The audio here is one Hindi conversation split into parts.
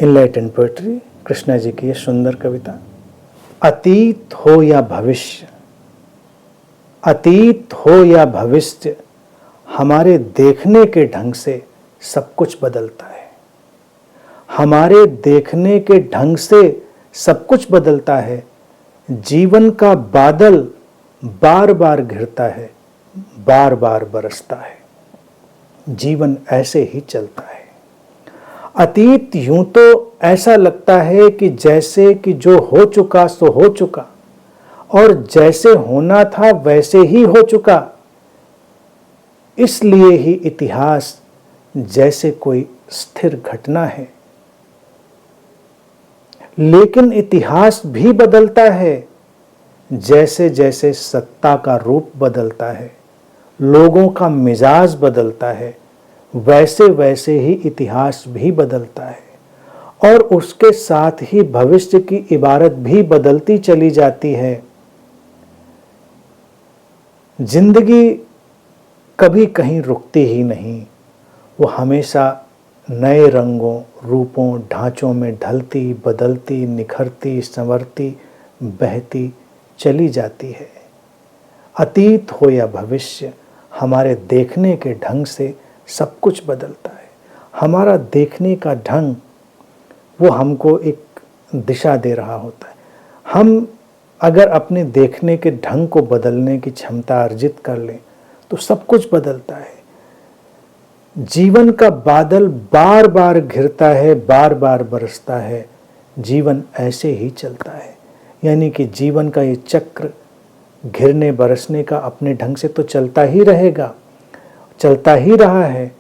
इनलाइटेंड पोएट्री, कृष्णा जी की ये सुंदर कविता। अतीत हो या भविष्य, अतीत हो या भविष्य, हमारे देखने के ढंग से सब कुछ बदलता है। हमारे देखने के ढंग से सब कुछ बदलता है। जीवन का बादल बार बार घिरता है, बार बार बरसता है। जीवन ऐसे ही चलता है। अतीत यूं तो ऐसा लगता है कि जैसे कि जो हो चुका सो हो चुका, और जैसे होना था वैसे ही हो चुका। इसलिए ही इतिहास जैसे कोई स्थिर घटना है। लेकिन इतिहास भी बदलता है, जैसे जैसे सत्ता का रूप बदलता है, लोगों का मिजाज बदलता है, वैसे वैसे ही इतिहास भी बदलता है। और उसके साथ ही भविष्य की इबारत भी बदलती चली जाती है। जिंदगी कभी कहीं रुकती ही नहीं, वो हमेशा नए रंगों, रूपों, ढांचों में ढलती, बदलती, निखरती, संवरती, बहती चली जाती है। अतीत हो या भविष्य, हमारे देखने के ढंग से सब कुछ बदलता है। हमारा देखने का ढंग वो हमको एक दिशा दे रहा होता है। हम अगर अपने देखने के ढंग को बदलने की क्षमता अर्जित कर लें तो सब कुछ बदलता है। जीवन का बादल बार बार घिरता है, बार बार बरसता है। जीवन ऐसे ही चलता है। यानी कि जीवन का ये चक्र घिरने बरसने का अपने ढंग से तो चलता ही रहेगा, चलता ही रहा है।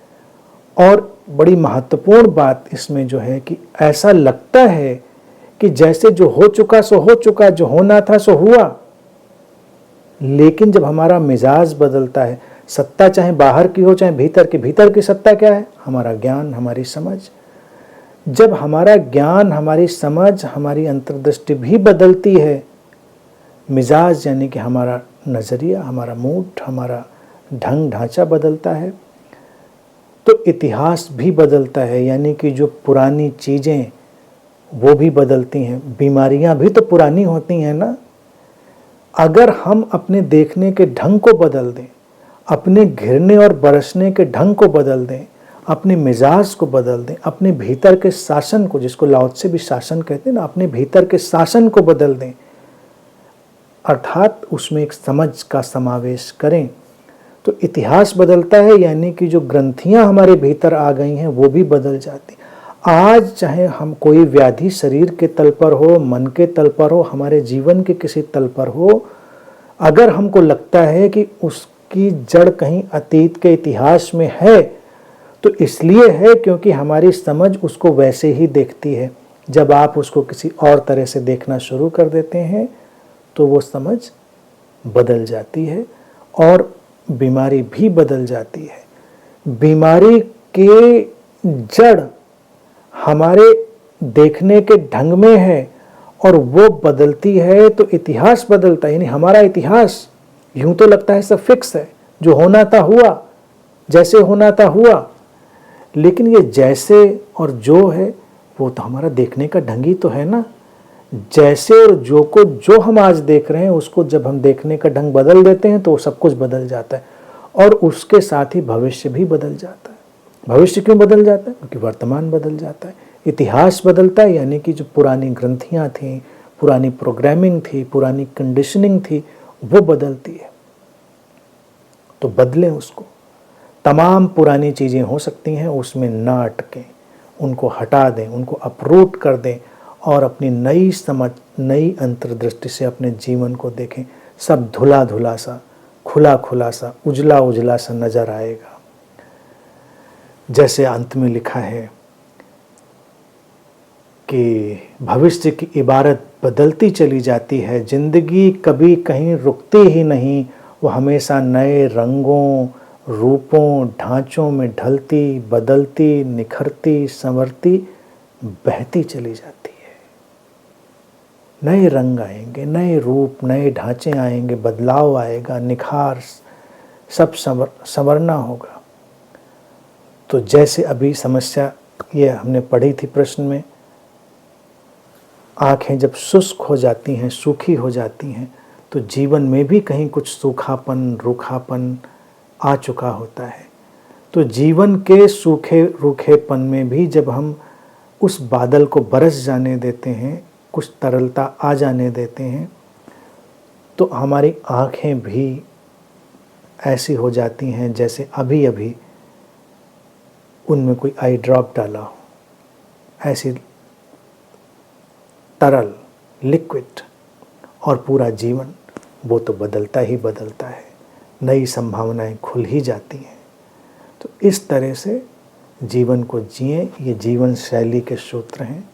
और बड़ी महत्वपूर्ण बात इसमें जो है कि ऐसा लगता है कि जैसे जो हो चुका सो हो चुका, जो होना था सो हुआ। लेकिन जब हमारा मिजाज बदलता है, सत्ता चाहे बाहर की हो चाहे भीतर की सत्ता क्या है? हमारा ज्ञान, हमारी समझ। जब हमारा ज्ञान, हमारी समझ, हमारी अंतर्दृष्टि भी बदलती है, मिजाज यानी कि हमारा नज़रिया, हमारा मूड, हमारा ढंग ढांचा बदलता है, तो इतिहास भी बदलता है। यानी कि जो पुरानी चीज़ें वो भी बदलती हैं। बीमारियां भी तो पुरानी होती हैं ना। अगर हम अपने देखने के ढंग को बदल दें, अपने घिरने और बरसने के ढंग को बदल दें, अपने मिजाज को बदल दें, अपने भीतर के शासन को, जिसको लाओ त्से भी शासन कहते हैं ना, अपने भीतर के शासन को बदल दें, अर्थात उसमें एक समझ का समावेश करें, तो इतिहास बदलता है। यानी कि जो ग्रंथियां हमारे भीतर आ गई हैं वो भी बदल जाती। आज चाहे हम कोई व्याधि शरीर के तल पर हो, मन के तल पर हो, हमारे जीवन के किसी तल पर हो, अगर हमको लगता है कि उसकी जड़ कहीं अतीत के इतिहास में है, तो इसलिए है क्योंकि हमारी समझ उसको वैसे ही देखती है। जब आप उसको किसी और तरह से देखना शुरू कर देते हैं तो वो समझ बदल जाती है और बीमारी भी बदल जाती है। बीमारी के जड़ हमारे देखने के ढंग में है और वो बदलती है तो इतिहास बदलता है। यानी हमारा इतिहास यूं तो लगता है सब फिक्स है, जो होना था हुआ, जैसे होना था हुआ, लेकिन ये जैसे और जो है वो तो हमारा देखने का ढंग ही तो है ना। जैसे और जो को जो हम आज देख रहे हैं उसको जब हम देखने का ढंग बदल देते हैं तो सब कुछ बदल जाता है। और उसके साथ ही भविष्य भी बदल जाता है। भविष्य क्यों बदल जाता है? क्योंकि वर्तमान बदल जाता है। इतिहास बदलता है, यानी कि जो पुरानी ग्रंथियाँ थीं, पुरानी प्रोग्रामिंग थी, पुरानी कंडीशनिंग थी, वो बदलती है। तो बदलें उसको। तमाम पुरानी चीज़ें हो सकती हैं, उसमें ना अटकें, उनको हटा दें, उनको अपरूट कर दें और अपनी नई समझ, नई अंतर्दृष्टि से अपने जीवन को देखें। सब धुला धुला सा, खुला खुला सा, उजला उजला सा नजर आएगा। जैसे अंत में लिखा है कि भविष्य की इबारत बदलती चली जाती है, जिंदगी कभी कहीं रुकती ही नहीं, वो हमेशा नए रंगों, रूपों, ढांचों में ढलती, बदलती, निखरती, संवरती, बहती चली जाती है। नए रंग आएंगे, नए रूप, नए ढांचे आएंगे, बदलाव आएगा, निखार, सब संवरना होगा। तो जैसे अभी समस्या ये हमने पढ़ी थी प्रश्न में आँखें जब शुष्क हो जाती हैं, सूखी हो जाती हैं, तो जीवन में भी कहीं कुछ सूखापन, रूखापन आ चुका होता है। तो जीवन के सूखे रूखेपन में भी जब हम उस बादल को बरस जाने देते हैं, कुछ तरलता आ जाने देते हैं, तो हमारी आँखें भी ऐसी हो जाती हैं जैसे अभी अभी उनमें कोई आई ड्रॉप डाला हो, ऐसी तरल, लिक्विड। और पूरा जीवन वो तो बदलता ही बदलता है, नई संभावनाएं खुल ही जाती हैं। तो इस तरह से जीवन को जिए, ये जीवन शैली के सूत्र हैं।